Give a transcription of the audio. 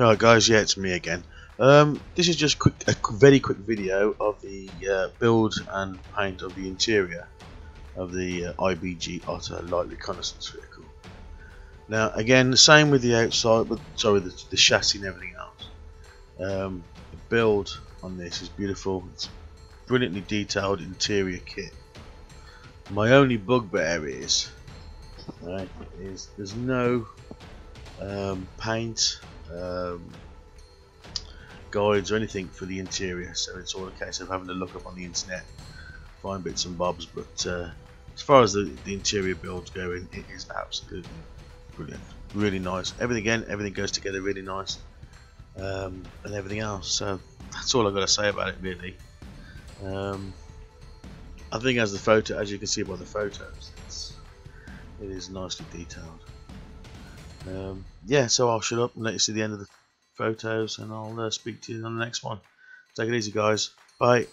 Alright guys, yeah, it's me again. This is just a very quick video of the build and paint of the interior of the IBG Otter light reconnaissance vehicle. Now again, the same with the outside, but sorry, the chassis and everything else. The build on this is beautiful. It's brilliantly detailed interior kit. My only bugbear is there's no paint guides or anything for the interior, so it's all a case of having to look up on the internet, find bits and bobs. But as far as the interior builds go, it is absolutely brilliant, really nice. Everything goes together really nice, and everything else. So that's all I've got to say about it, really. I think as you can see by the photos, it is nicely detailed. Yeah, so I'll shut up and let you see the end of the photos, and I'll speak to you on the next one. Take it easy, guys. Bye.